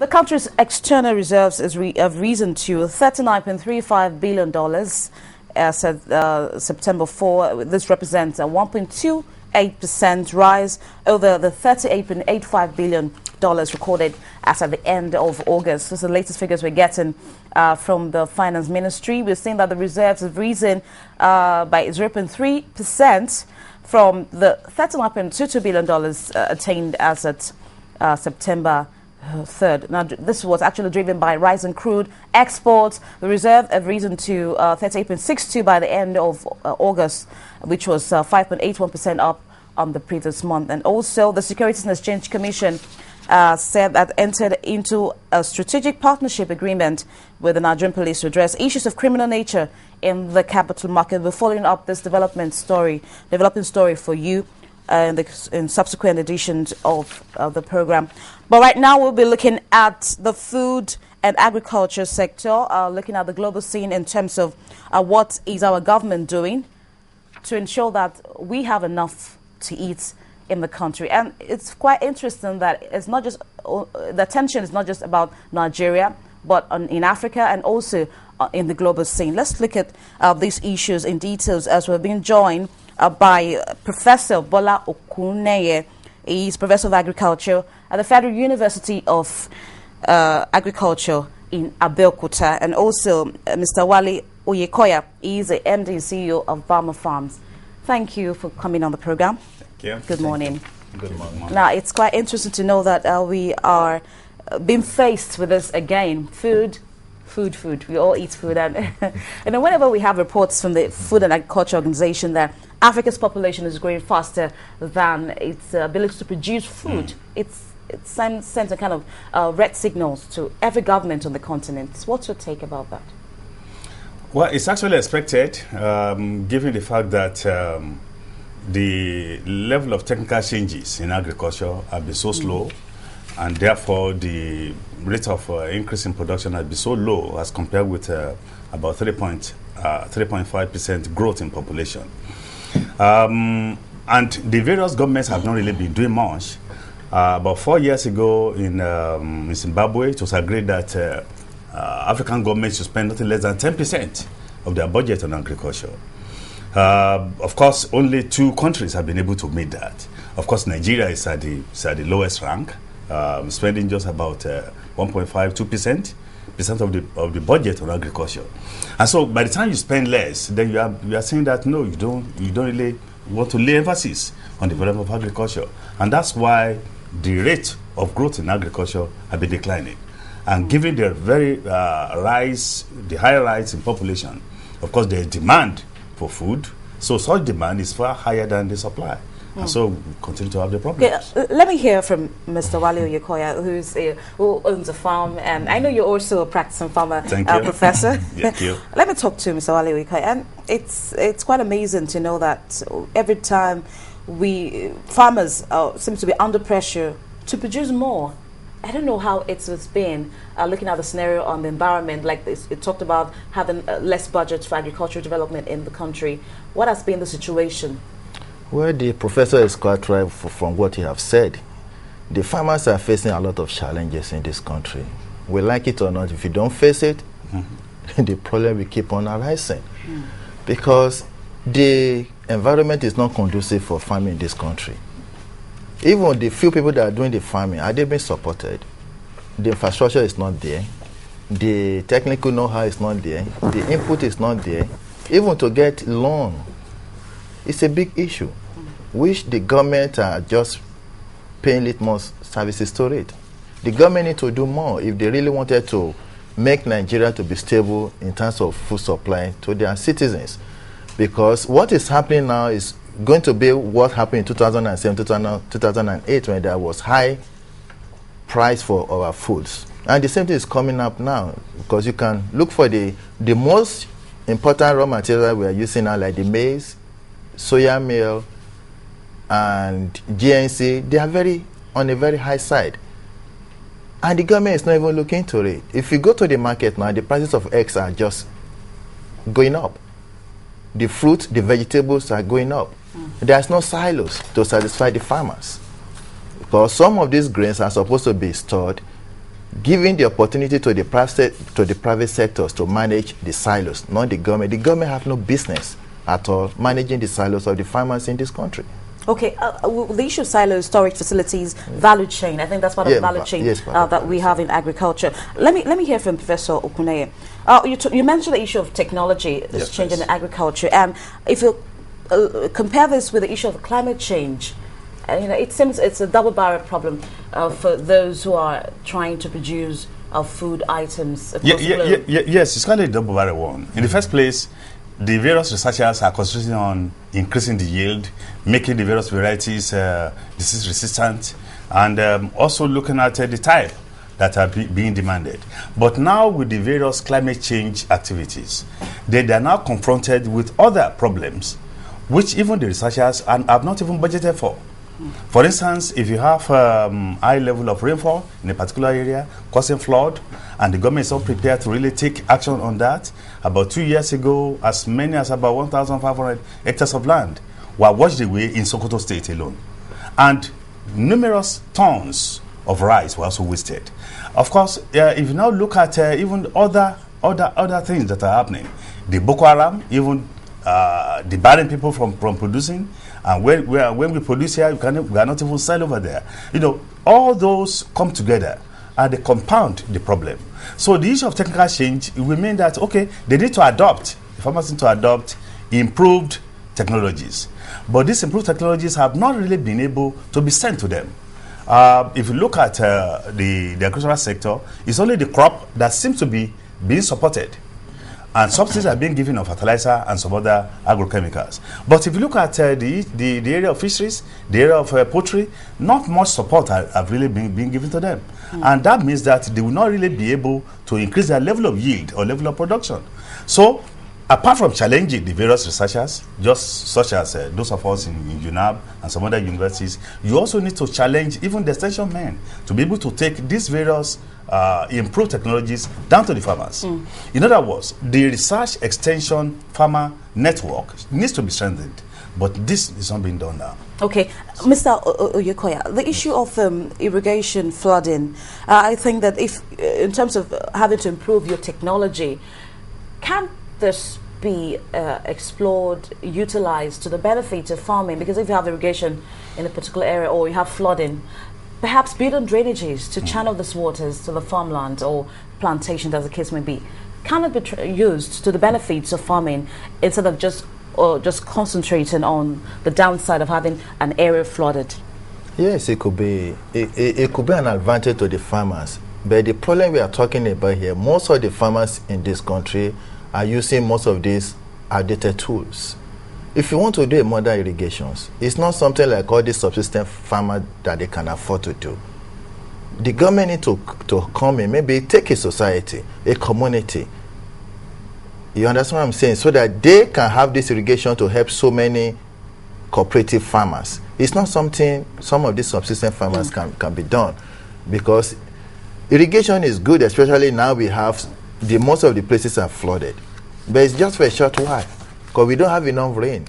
The country's external reserves have risen to $39.35 billion as of September 4. This represents a 1.28% rise over the $38.85 billion recorded as at the end of August. This is the latest figures we're getting from the Finance Ministry. We're seeing that the reserves have risen by 0.3% from the $39.22 billion attained as at September 3rd. Now, this was actually driven by rising crude exports. The reserve have risen to 38.62 by the end of August, which was 5.81% up on the previous month. And also, the Securities and Exchange Commission said that entered into a strategic partnership agreement with the Nigerian police to address issues of criminal nature in the capital market. We're following up this developing story for you in subsequent editions of the program. But right now we'll be looking at the food and agriculture sector, looking at the global scene in terms of what is our government doing to ensure that we have enough to eat in the country. And it's quite interesting that it's not just the attention is not just about Nigeria, but in Africa and also in the global scene. Let's look at these issues in details as we're being joined by Professor Bola Okuneye. He's Professor of Agriculture at the Federal University of Agriculture in Abeokuta, and also Mr. Wale Oyekoya. He's the MD and CEO of Bama Farms. Thank you for coming on the program. Thank you. Good morning. Good morning. Now, it's quite interesting to know that we are being faced with this again. Food. We all eat food. And then whenever we have reports from the Food and Agriculture Organization that Africa's population is growing faster than its ability to produce food, it sends a kind of red signals to every government on the continent. What's your take about that? Well, it's actually expected, given the fact that the level of technical changes in agriculture have been so slow, and therefore the rate of increase in production has been so low as compared with about 3.5% growth in population. And the various governments have not really been doing much. About 4 years ago in Zimbabwe, it was agreed that African governments should spend nothing less than 10% of their budget on agriculture. Of course, only 2 countries have been able to meet that. Of course, Nigeria is at the lowest rank, spending just about 1.52% of the budget on agriculture. And so, by the time you spend less, then you are saying that no, you don't really want to lay emphasis on the development of agriculture, and that's why the rate of growth in agriculture has been declining. And given the the high rise in population, of course, there is demand for food, so such demand is far higher than the supply. And so we continue to have the problem. Okay, let me hear from Mr. Wale Oyekoya, who owns a farm, and I know you're also a practicing farmer. Thank you. Professor. Thank you. Let me talk to Mr. Wale Oyekoya, and it's quite amazing to know that every time farmers seem to be under pressure to produce more. I don't know how it's been looking at the scenario on the environment, like this. It talked about having less budget for agricultural development in the country. What has been the situation? Well, the professor is quite right from what he has said. The farmers are facing a lot of challenges in this country. We like it or not, if you don't face it, the problem will keep on arising. Because the environment is not conducive for farming in this country. Even the few people that are doing the farming, are they being supported? The infrastructure is not there. The technical know-how is not there. The input is not there. Even to get loan, it's a big issue, which the government are just paying litmus services to it. The government need to do more if they really wanted to make Nigeria to be stable in terms of food supply to their citizens. Because what is happening now is going to be what happened in 2007, 2008, when there was high price for our foods. And the same thing is coming up now, because you can look for the most important raw material we are using now, like the maize, soya meal, and GNC. They are on a very high side. And the government is not even looking into it. If you go to the market now, the prices of eggs are just going up. The fruit, the vegetables are going up. There's no silos to satisfy the farmers, because some of these grains are supposed to be stored giving the opportunity to the private sectors to manage the silos, not the government. The government have no business at all managing the silos of the farmers in this country. Okay, the issue of silos, storage facilities, value chain. I think that's part of the value chain that we have in agriculture. Let me hear from Professor Okuneye. You mentioned the issue of technology is changing in agriculture, and if you compare this with the issue of climate change, it seems it's a double-barrel problem for those who are trying to produce food items across the globe. Yes, it's kind of a double-barrel one. In the first place, the various researchers are concentrating on increasing the yield, making the various varieties disease resistant, and also looking at the type that are being demanded. But now with the various climate change activities, they are now confronted with other problems which even the researchers have not even budgeted for. For instance, if you have high level of rainfall in a particular area causing flood, and the government is not prepared to really take action on that, about 2 years ago, as many as about 1,500 hectares of land were washed away in Sokoto State alone. And numerous tons of rice were also wasted. Of course, if you now look at even other things that are happening, the Boko Haram, even debarring people from producing, and when we produce here, we are not even sell over there. All those come together and they compound the problem. So the issue of technical change will mean that, okay, they need to adopt, the farmers need to adopt improved technologies. But these improved technologies have not really been able to be sent to them. If you look at the agricultural sector, it's only the crop that seems to be being supported. And subsidies are being given on fertilizer and some other agrochemicals. But if you look at the area of fisheries, the area of poultry, not much support have really been given to them. And that means that they will not really be able to increase their level of yield or level of production. So, apart from challenging the various researchers, just such as those of us in UNAB and some other universities, you also need to challenge even the extension men to be able to take these various improved technologies down to the farmers. In other words, the research extension farmer network needs to be strengthened, but this is not being done now. Okay, Mr. Oyekoya, the issue of irrigation flooding, I think that if, in terms of having to improve your technology, can this be explored, utilized to the benefit of farming? Because if you have irrigation in a particular area or you have flooding, perhaps build on drainages to channel these waters to the farmland or plantations, as the case may be. Can it be used to the benefits of farming instead of just concentrating on the downside of having an area flooded? Yes, it could be. It could be an advantage to the farmers. But the problem we are talking about here, most of the farmers in this country are using most of these outdated tools. If you want to do a modern irrigations, it's not something like all these subsistence farmers that they can afford to do. The government need to come in, maybe take a society, a community. You understand what I'm saying? So that they can have this irrigation to help so many cooperative farmers. It's not something some of these subsistence farmers can be done, because irrigation is good, especially now we have most of the places are flooded. But it's just for a short while, because we don't have enough rain.